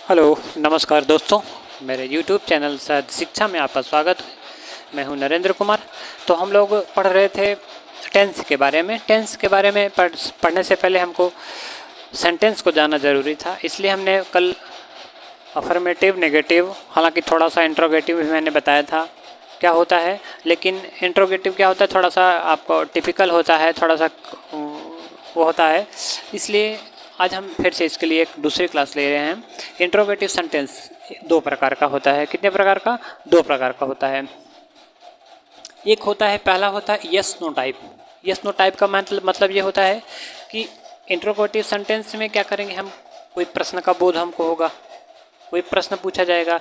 Hello, नमस्कार दोस्तों। मेरे YouTube चैनल सहज शिक्षा में आपका स्वागत है। मैं हूं नरेंद्र कुमार। तो हम लोग पढ़ रहे थे टेंस के बारे में। टेंस के बारे में पढ़ने से पहले हमको सेंटेंस को जानना ज़रूरी था, इसलिए हमने कल अफर्मेटिव, नेगेटिव, हालांकि थोड़ा सा इंट्रोगेटिव भी मैंने बताया था क्या होता है, लेकिन इंट्रोगेटिव क्या होता है थोड़ा सा आपको टिपिकल होता है, थोड़ा सा वो होता है। इसलिए आज हम फिर से इसके लिए एक दूसरी क्लास ले रहे हैं। इंट्रोगेटिव सेंटेंस दो प्रकार का होता है। कितने प्रकार का? दो प्रकार का होता है। एक होता है, पहला होता है yes no type. Yes no type का मतलब ये होता है कि इंट्रोगेटिव सेंटेंस में क्या करेंगे हम, कोई प्रश्न का बोध हमको होगा, कोई प्रश्न पूछा जाएगा,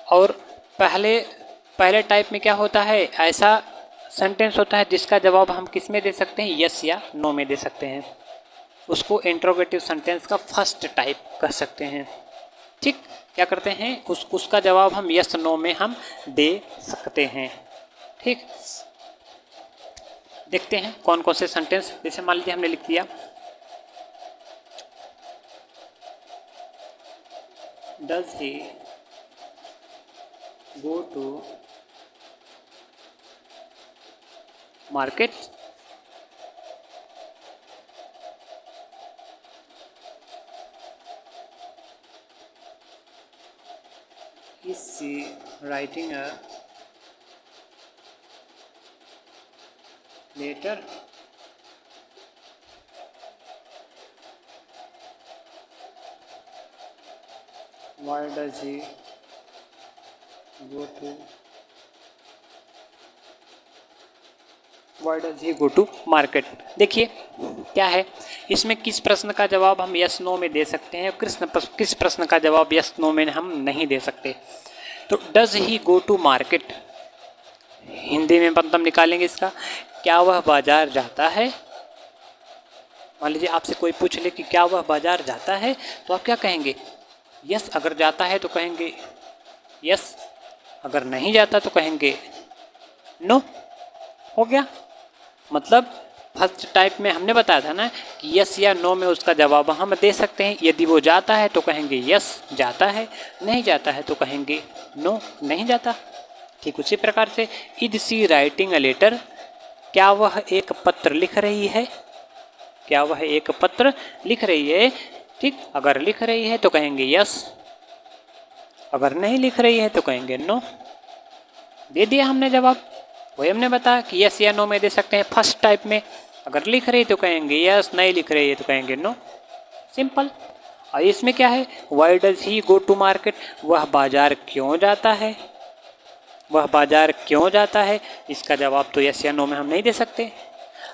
और पहले टाइप में क्या होता है, ऐसा सेंटेंस होता है जिसका जवाब हम किस में दे सकते हैं, यस या नो में दे सकते हैं। उसको इंट्रोगेटिव सेंटेंस का फर्स्ट टाइप कह सकते हैं। ठीक, क्या करते हैं, उसका जवाब हम यस नो में हम दे सकते हैं। ठीक, देखते हैं कौन कौन से सेंटेंस। जैसे मान लीजिए हमने लिख दिया does he go to market. Is she writing a letter? Why does he go to market? देखिए क्या है, इसमें किस प्रश्न का जवाब हम यस नो में दे सकते हैं, किस प्रश्न का जवाब यस नो में हम नहीं दे सकते। तो does he go to market, Hindi में मतलब निकालेंगे इसका, क्या वह बाजार जाता है। मान लीजिए आपसे कोई पूछ ले कि क्या वह बाजार जाता है, तो आप क्या कहेंगे, यस। अगर जाता है तो कहेंगे यस, अगर नहीं जाता तो कहेंगे नो। हो गया। मतलब फर्स्ट टाइप में हमने बताया था ना कि यस या नो में उसका जवाब हम दे सकते हैं। यदि वो जाता है तो कहेंगे यस जाता है, नहीं जाता है तो कहेंगे नो नहीं जाता। ठीक उसी प्रकार से is she writing a letter, क्या वह एक पत्र लिख रही है, क्या वह एक पत्र लिख रही है। ठीक, अगर लिख रही है तो कहेंगे यस, अगर नहीं लिख रही है तो कहेंगे नो। दे दिया हमने जवाब। वही हमने बताया कि यस या नो में दे सकते हैं फर्स्ट टाइप में। अगर लिख रही तो कहेंगे यस, नहीं लिख रही है तो कहेंगे नो। सिंपल। और इसमें क्या है, why does he go to market, वह बाजार क्यों जाता है, वह बाजार क्यों जाता है, इसका जवाब तो यस या नो में हम नहीं दे सकते।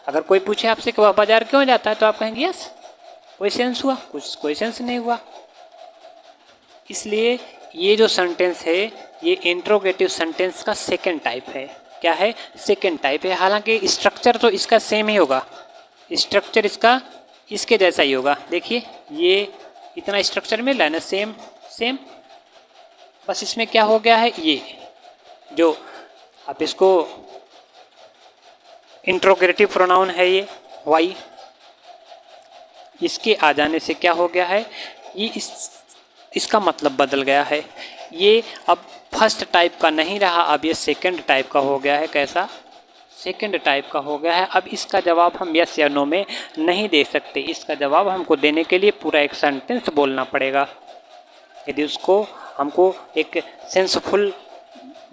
अगर कोई पूछे आपसे कि वह बाजार क्यों जाता है तो आप कहेंगे यस, कोई सेंस हुआ, कुछ कोई सेंस नहीं हुआ। इसलिए ये जो सेंटेंस है ये इंट्रोगेटिव सेंटेंस का सेकंड टाइप है। क्या है, सेकंड टाइप है। हालांकि स्ट्रक्चर तो इसका सेम ही होगा, स्ट्रक्चर इसका इसके जैसा ही होगा। देखिए ये इतना स्ट्रक्चर मिल रहा है ना, सेम सेम। बस इसमें क्या हो गया है, ये जो आप इसको इंट्रोगेटिव प्रोनाउन है ये वाई, इसके आ जाने से क्या हो गया है, ये इसका मतलब बदल गया है। ये अब फर्स्ट टाइप का नहीं रहा, अब ये सेकंड टाइप का हो गया है। कैसा, सेकंड टाइप का हो गया है। अब इसका जवाब हम यस या नो में नहीं दे सकते। इसका जवाब हमको देने के लिए पूरा एक सेंटेंस बोलना पड़ेगा। यदि उसको हमको एक सेंसफुल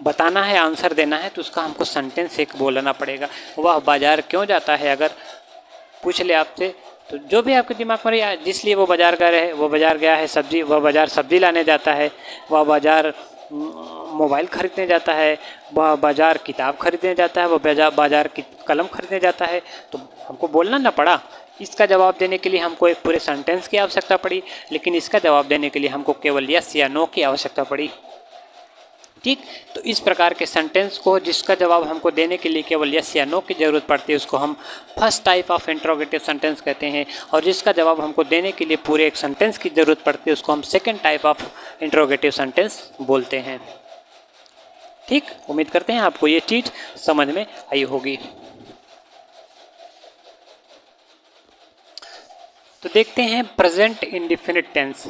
बताना है, आंसर देना है, तो उसका हमको सेंटेंस एक बोलना पड़ेगा। वह बाजार क्यों जाता है, अगर पूछ ले आपसे तो जो भी आपके दिमाग में रहे, जिस लिए वो बाजार गया है, वो बाजार गया है सब्जी, वह बाजार सब्जी लाने जाता है, वह बाजार मोबाइल खरीदने जाता है, वह बाजार किताब खरीदने जाता है, वह बाजार की कलम खरीदने जाता है। तो हमको बोलना ना पड़ा। इसका जवाब देने के लिए हमको एक पूरे सेंटेंस की आवश्यकता पड़ी, लेकिन इसका जवाब देने के लिए हमको केवल यस या नो की आवश्यकता पड़ी। ठीक, तो इस प्रकार के सेंटेंस को जिसका जवाब हमको देने के लिए केवल यस या नो की ज़रूरत पड़ती है उसको हम first type of interrogative sentence कहते हैं, और जिसका जवाब हमको देने के लिए पूरे एक सेंटेंस की ज़रूरत पड़ती है उसको हम second type of interrogative sentence बोलते हैं। ठीक, उम्मीद करते हैं आपको ये चीज़ समझ में आई होगी। तो देखते हैं प्रेजेंट इंडेफिनिट टेंस।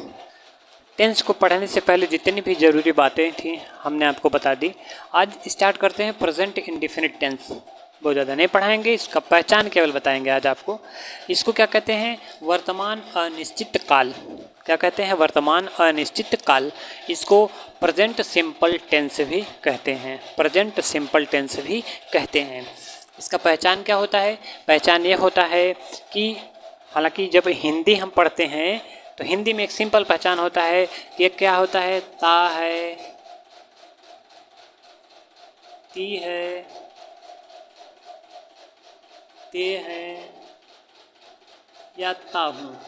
टेंस को पढ़ने से पहले जितनी भी ज़रूरी बातें थी हमने आपको बता दी। आज स्टार्ट करते हैं प्रेजेंट इंडेफिनिट टेंस। बहुत ज़्यादा नहीं पढ़ाएंगे, इसका पहचान केवल बताएंगे आज आपको। इसको क्या कहते हैं? वर्तमान अनिश्चित काल। क्या कहते हैं? वर्तमान अनिश्चित काल। इसको प्रेजेंट सिंपल टेंस भी कहते हैं। प्रेजेंट सिंपल टेंस भी कहते हैं। इसका पहचान क्या होता है? पहचान ये होता है कि हालांकि जब हिंदी हम पढ़ते हैं तो हिंदी में एक सिंपल पहचान होता है कि ये क्या होता है? ता है, ती है, ते है या ता हूँ।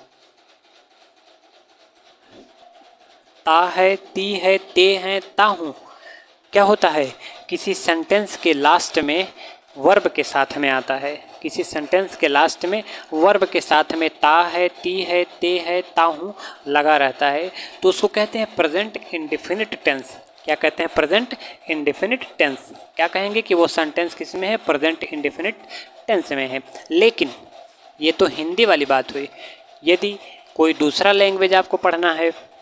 ता है, ती है, ते हैं, ता हूँ। क्या होता है? किसी सेंटेंस के लास्ट में वर्ब के साथ में आता है। किसी सेंटेंस के लास्ट में वर्ब के साथ में ता है, ती है, ते है, ता हूँ लगा रहता है, तो उसको कहते हैं प्रेजेंट इंडेफिनिट टेंस। क्या कहते हैं? Present indefinite tense. क्या कहेंगे कि वो सेंटेंस किस में है? प्रेजेंट इंडेफिनिट टेंस में है। लेकिन ये तो हिंदी वाली बात हुई। यदि कोई दूसरा लैंग्वेज आपको पढ़ना है,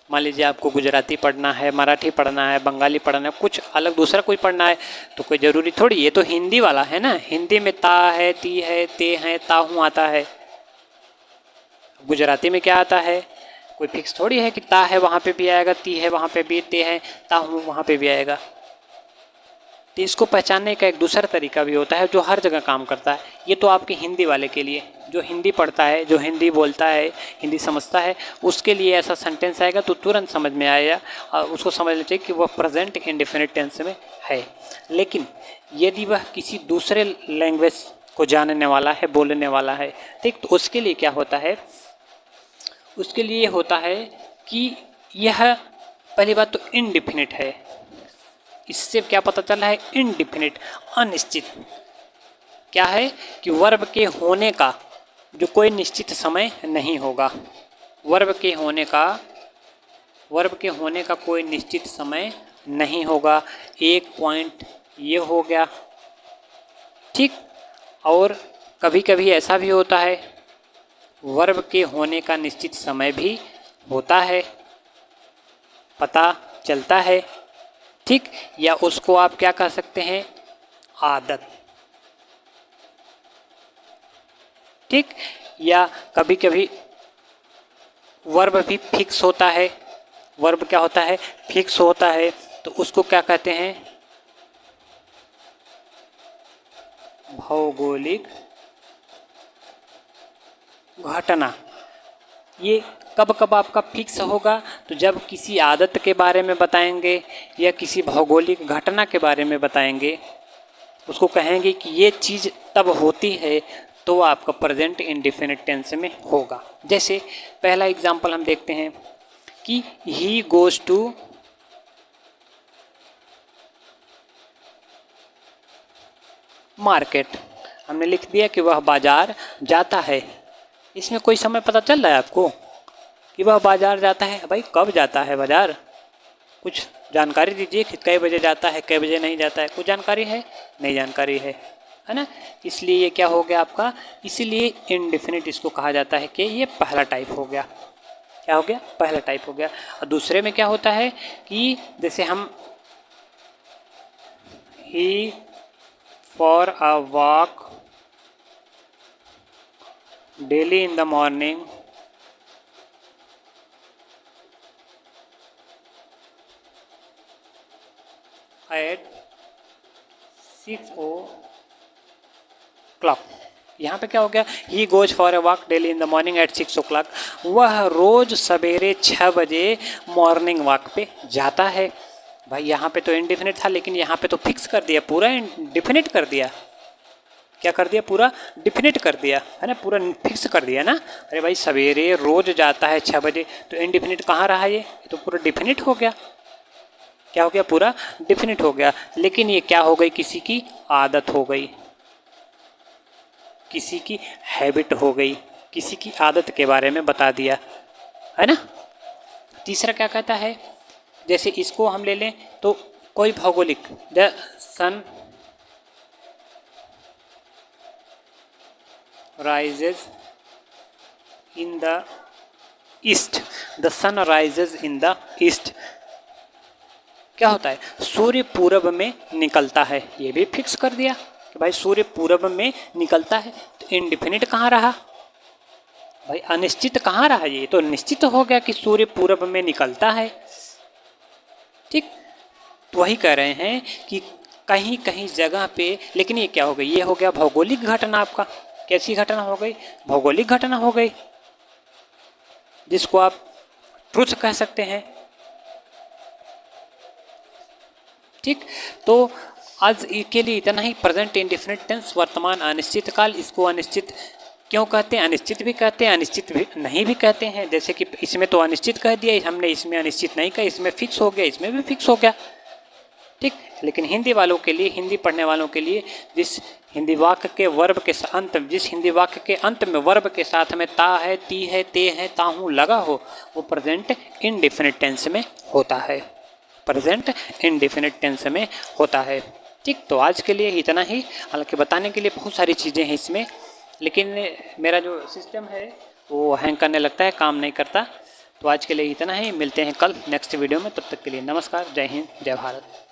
मान लीजिए आपको गुजराती पढ़ना है, मराठी पढ़ना है, बंगाली पढ़ना है, कुछ अलग दूसरा कोई पढ़ना है, तो कोई ज़रूरी थोड़ी, ये तो हिंदी वाला है ना। हिंदी में ता है, ती है, ते हैं, ता हूँ आता है। गुजराती में क्या आता है? कोई फिक्स थोड़ी है कि ता है वहाँ पे भी आएगा, ती है वहाँ पे भी, ते है, ता हूँ वहाँ पे भी आएगा। तो इसको पहचानने का एक दूसरा तरीका भी होता है जो हर जगह काम करता है। ये तो आपके हिंदी वाले के लिए, जो हिंदी पढ़ता है, जो हिंदी बोलता है, हिंदी समझता है, उसके लिए ऐसा सेंटेंस आएगा तो तुरंत समझ में आएगा और उसको समझना चाहिए कि वह प्रेजेंट इंडेफिनिट टेंस में है। लेकिन यदि वह किसी दूसरे लैंग्वेज को जानने वाला है, बोलने वाला है, ठीक, तो उसके लिए क्या होता है? उसके लिए होता है कि यह पहली बात तो इनडिफिनिट है। इससे क्या पता चल रहा है? इनडिफिनिट, अनिश्चित। क्या है? कि वर्ब के होने का जो कोई निश्चित समय नहीं होगा। वर्ब के होने का कोई निश्चित समय नहीं होगा। एक पॉइंट ये हो गया, ठीक। और कभी कभी ऐसा भी होता है वर्ब के होने का निश्चित समय भी होता है, पता चलता है, ठीक। या उसको आप क्या कह सकते हैं? आदत, ठीक। या कभी कभी वर्ब भी फिक्स होता है। वर्ब क्या होता है? फिक्स होता है, तो उसको क्या कहते हैं? भौगोलिक घटना। ये कब कब आपका फिक्स होगा? तो जब किसी आदत के बारे में बताएंगे या किसी भौगोलिक घटना के बारे में बताएंगे, उसको कहेंगे कि ये चीज़ तब होती है, तो आपका प्रेजेंट इंडेफिनिट टेंस में होगा। जैसे पहला एग्जांपल हम देखते हैं कि ही गोज़ टू मार्केट। हमने लिख दिया कि वह बाजार जाता है। इसमें कोई समय पता चल रहा है आपको कि वह बाजार जाता है? भाई कब जाता है बाजार? कुछ जानकारी दीजिए कि कई बजे जाता है, कई बजे नहीं जाता है। कुछ जानकारी है? नहीं जानकारी है ना। इसलिए ये क्या हो गया आपका? इसीलिए इनडेफिनिट इसको कहा जाता है कि ये पहला टाइप हो गया। क्या हो गया? पहला टाइप हो गया। और दूसरे में क्या होता है कि जैसे हम he for a walk daily in the morning at 6 o'clock। यहाँ पे क्या हो गया? He goes for a walk daily in the morning at 6 o'clock। वह रोज सवेरे 6 बजे मॉर्निंग वॉक पे जाता है। भाई यहाँ पे तो इनडिफिनिट था, लेकिन यहाँ पे तो फिक्स कर दिया, पूरा डिफिनिट कर दिया। क्या कर दिया? पूरा डिफिनिट कर दिया, है ना, पूरा फिक्स कर दिया ना। अरे भाई सवेरे रोज जाता है 6 बजे, तो इनडिफिनिट कहाँ रहा? ये तो पूरा डिफिनिट हो गया। क्या हो गया? पूरा डिफिनिट हो गया। लेकिन ये क्या हो गई? किसी की आदत हो गई, किसी की हैबिट हो गई, किसी की आदत के बारे में बता दिया, है ना। तीसरा क्या कहता है? जैसे इसको हम ले लें तो कोई भौगोलिक, the sun rises in the east, the sun rises in the east. क्या होता है, सूर्य पूरब में निकलता है, ये भी फिक्स कर दिया कि भाई सूर्य पूरब में निकलता है। तो इनडिफिनिट कहाँ रहा भाई, अनिश्चित कहाँ रहा, ये तो निश्चित हो गया कि सूर्य पूरब में निकलता है। ठीक, तो वही कह रहे हैं कि कहीं कहीं जगह पे, लेकिन ये क्या हो गई, ये हो गया भौगोलिक घटना आपका। कैसी घटना हो गई, भौगोलिक घटना हो गई, जिसको आप ट्रुथ कह सकते हैं। ठीक, तो आज के लिए इतना ही। प्रेजेंट इंडेफिनिट टेंस, वर्तमान अनिश्चित काल, इसको अनिश्चित क्यों कहते हैं, अनिश्चित भी कहते हैं, अनिश्चित भी नहीं भी कहते हैं। जैसे कि इसमें तो अनिश्चित कह दिया हमने, इसमें अनिश्चित नहीं कहा, इसमें फिक्स हो गया, इसमें भी फिक्स हो गया। ठीक, लेकिन हिंदी वालों के लिए, हिंदी पढ़ने वालों के लिए, जिस हिंदी वाक्य के वर्ब के अंत, जिस हिंदी वाक्य के अंत में वर्ब के साथ में ता है, ती है, ते है, ताहू लगा हो, वो प्रेजेंट इंडेफिनिट टेंस में होता है, प्रेजेंट इंडेफिनिट टेंस में होता है। ठीक, तो आज के लिए इतना ही। हालांकि बताने के लिए बहुत सारी चीज़ें हैं इसमें, लेकिन मेरा जो सिस्टम है वो हैंग करने लगता है, काम नहीं करता। तो आज के लिए इतना ही, मिलते हैं कल नेक्स्ट वीडियो में। तब तक के लिए नमस्कार, जय हिंद, जय भारत।